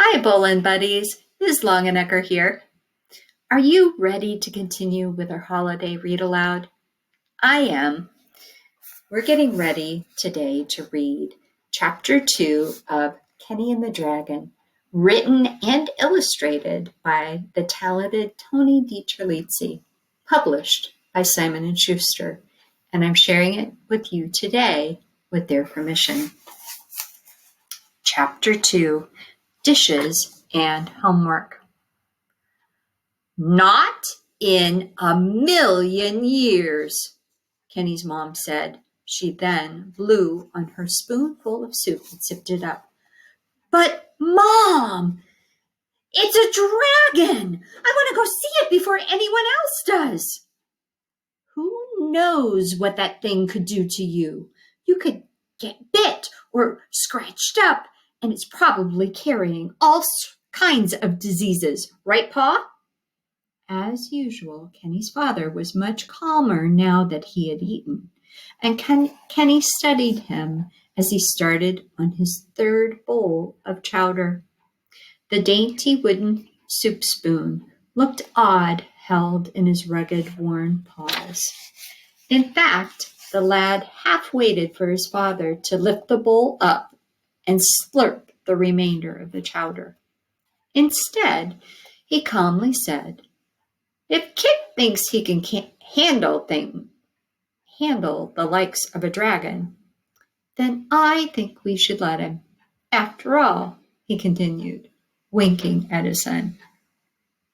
Hi, Bolin buddies. Ms. Longenecker here. Are you ready to continue with our holiday read aloud? I am. We're getting ready today to read Chapter 2 of Kenny and the Dragon, written and illustrated by the talented Tony DiCerlizzi, published by Simon & Schuster, and I'm sharing it with you today with their permission. Chapter 2, Dishes and Homework. Not in a million years, Kenny's mom said. She then blew on her spoonful of soup and sipped it up. But, Mom, it's a dragon! I want to go see it before anyone else does. Who knows what that thing could do to you? You could get bit or scratched up, and it's probably carrying all kinds of diseases. Right, Pa? As usual, Kenny's father was much calmer now that he had eaten, and Kenny studied him as he started on his third bowl of chowder. The dainty wooden soup spoon looked odd held in his rugged, worn paws. In fact, the lad half waited for his father to lift the bowl up and slurp the remainder of the chowder. Instead, he calmly said, "If Kit thinks he can handle the likes of a dragon, then I think we should let him. After all," he continued, winking at his son,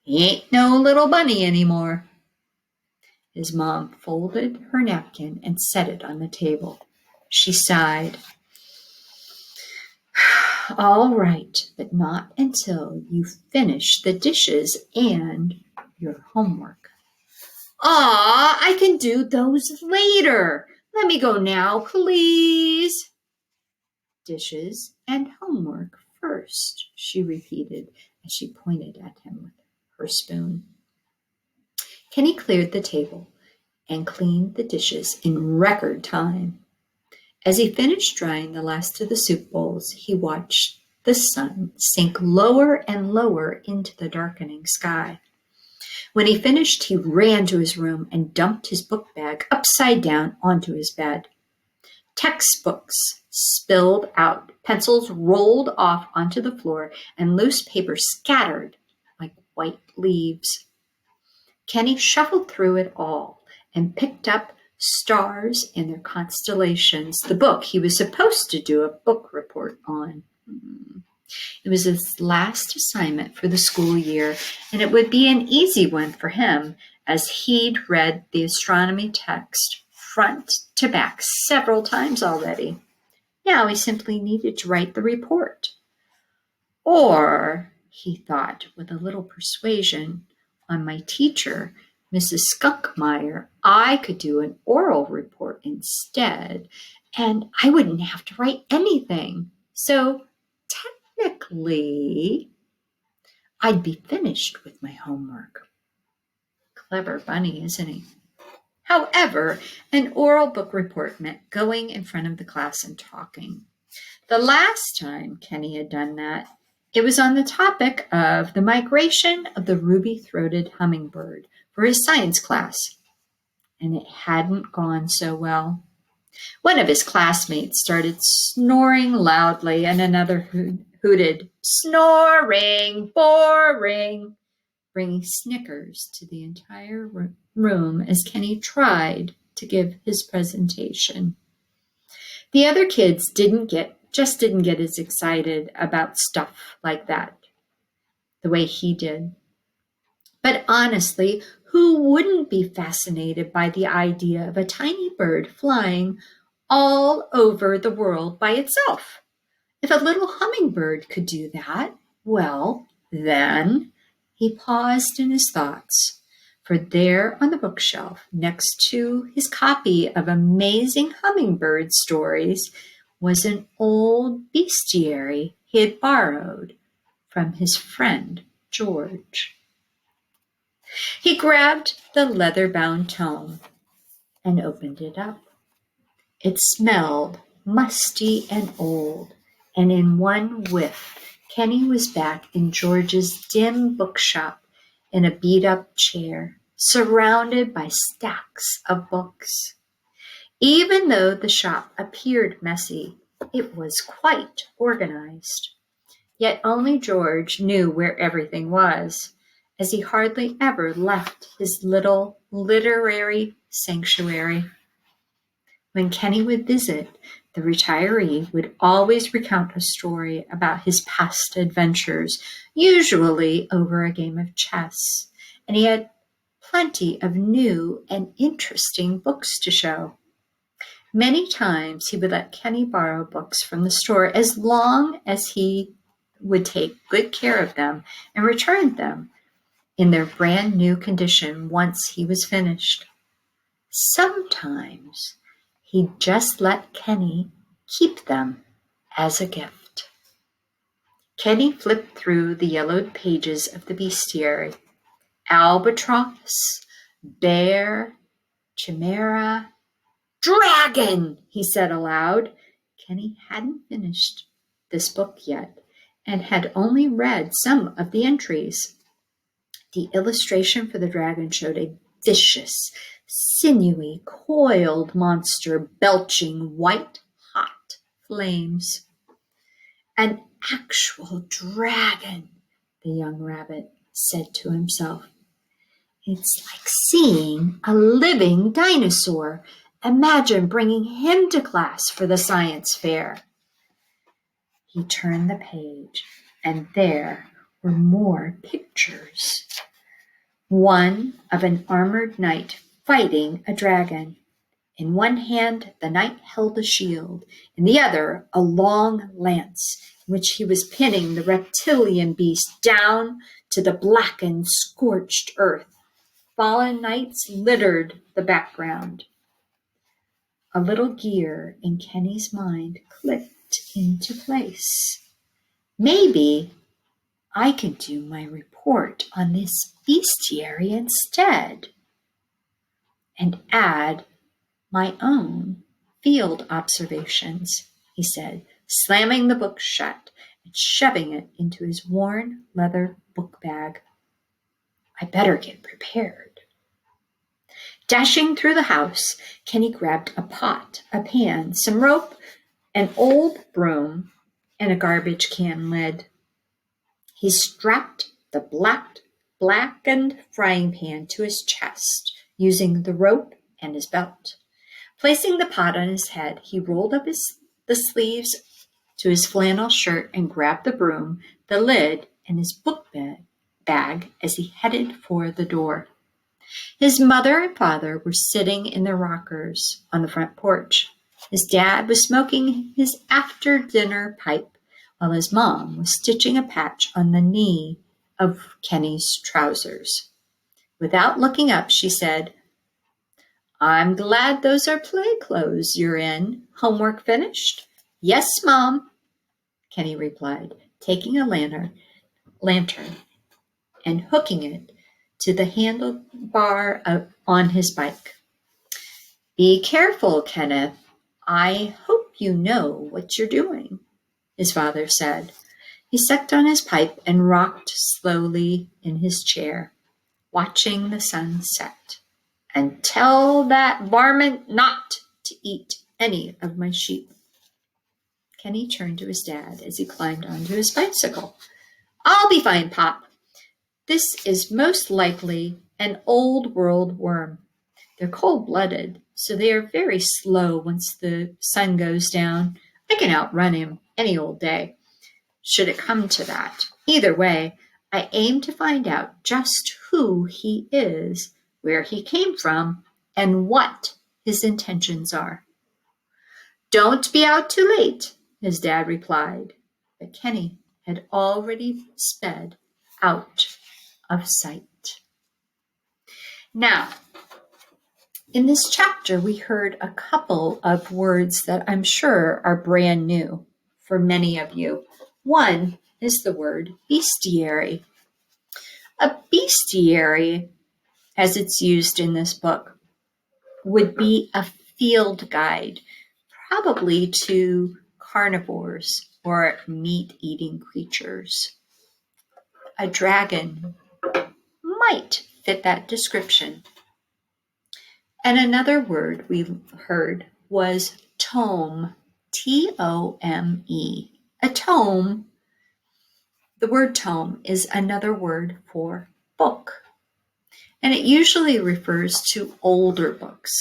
"he ain't no little bunny anymore." His mom folded her napkin and set it on the table. She sighed. "All right, but not until you finish the dishes and your homework." "Aw, I can do those later. Let me go now, please." "Dishes and homework first," she repeated as she pointed at him with her spoon. Kenny cleared the table and cleaned the dishes in record time. As he finished drying the last of the soup bowls, he watched the sun sink lower and lower into the darkening sky. When he finished, he ran to his room and dumped his book bag upside down onto his bed. Textbooks spilled out, pencils rolled off onto the floor, and loose paper scattered like white leaves. Kenny shuffled through it all and picked up Stars and Their Constellations, the book he was supposed to do a book report on. It was his last assignment for the school year, and it would be an easy one for him, as he'd read the astronomy text front to back several times already. Now he simply needed to write the report. Or, he thought with a little persuasion on my teacher, Mrs. Skunkmeyer, I could do an oral report instead, and I wouldn't have to write anything. So technically, I'd be finished with my homework. Clever bunny, isn't he? However, an oral book report meant going in front of the class and talking. The last time Kenny had done that, it was on the topic of the migration of the ruby-throated hummingbird for his science class, and it hadn't gone so well. One of his classmates started snoring loudly, and another hooted, "Snoring, boring," bringing snickers to the entire room as Kenny tried to give his presentation. The other kids didn't get as excited about stuff like that the way he did. But honestly, who wouldn't be fascinated by the idea of a tiny bird flying all over the world by itself? If a little hummingbird could do that, well, then he paused in his thoughts, for there on the bookshelf next to his copy of Amazing Hummingbird Stories was an old bestiary he had borrowed from his friend George. He grabbed the leather-bound tome and opened it up. It smelled musty and old, and in one whiff, Kenny was back in George's dim bookshop in a beat-up chair, surrounded by stacks of books. Even though the shop appeared messy, it was quite organized. Yet only George knew where everything was, as he hardly ever left his little literary sanctuary. When Kenny would visit, the retiree would always recount a story about his past adventures, usually over a game of chess, and he had plenty of new and interesting books to show. Many times he would let Kenny borrow books from the store as long as he would take good care of them and return them in their brand new condition once he was finished. Sometimes he'd just let Kenny keep them as a gift. Kenny flipped through the yellowed pages of the bestiary. Albatross, bear, chimera, dragon, he said aloud. Kenny hadn't finished this book yet and had only read some of the entries. The illustration for the dragon showed a vicious, sinewy, coiled monster belching white-hot flames. An actual dragon, the young rabbit said to himself. It's like seeing a living dinosaur. Imagine bringing him to class for the science fair. He turned the page, and there were more pictures. One of an armored knight fighting a dragon. In one hand, the knight held a shield, in the other, a long lance, in which he was pinning the reptilian beast down to the blackened, scorched earth. Fallen knights littered the background. A little gear in Kenny's mind clicked into place. Maybe I can do my report on this bestiary instead and add my own field observations, he said, slamming the book shut and shoving it into his worn leather book bag. I better get prepared. Dashing through the house, Kenny grabbed a pot, a pan, some rope, an old broom, and a garbage can lid. He strapped the blackened frying pan to his chest, using the rope and his belt. Placing the pot on his head, he rolled up the sleeves to his flannel shirt and grabbed the broom, the lid, and his book bag as he headed for the door. His mother and father were sitting in their rockers on the front porch. His dad was smoking his after-dinner pipe, while his mom was stitching a patch on the knee of Kenny's trousers. Without looking up, she said, I'm glad those are play clothes you're in. Homework finished? Yes, Mom, Kenny replied, taking a lantern and hooking it to the handlebar on his bike. Be careful, Kenneth. I hope you know what you're doing, his father said. He sucked on his pipe and rocked slowly in his chair, watching the sun set. And tell that varmint not to eat any of my sheep. Kenny turned to his dad as he climbed onto his bicycle. I'll be fine, Pop. This is most likely an old world worm. They're cold-blooded, so they are very slow once the sun goes down. I can outrun him any old day, should it come to that. Either way, I aim to find out just who he is, where he came from, and what his intentions are. Don't be out too late, his dad replied, but Kenny had already sped out of sight. Now, in this chapter, we heard a couple of words that I'm sure are brand new for many of you. One is the word bestiary. A bestiary, as it's used in this book, would be a field guide, probably to carnivores or meat-eating creatures. A dragon might fit that description. And another word we heard was tome, T-O-M-E. A tome, the word tome is another word for book. And it usually refers to older books,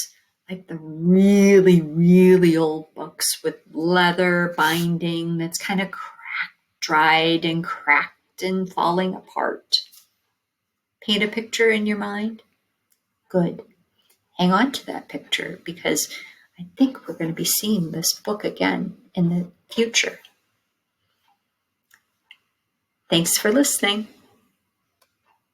like the really, really old books with leather binding that's kind of dried and cracked and falling apart. Paint a picture in your mind? Good. Hang on to that picture because I think we're going to be seeing this book again in the future. Thanks for listening.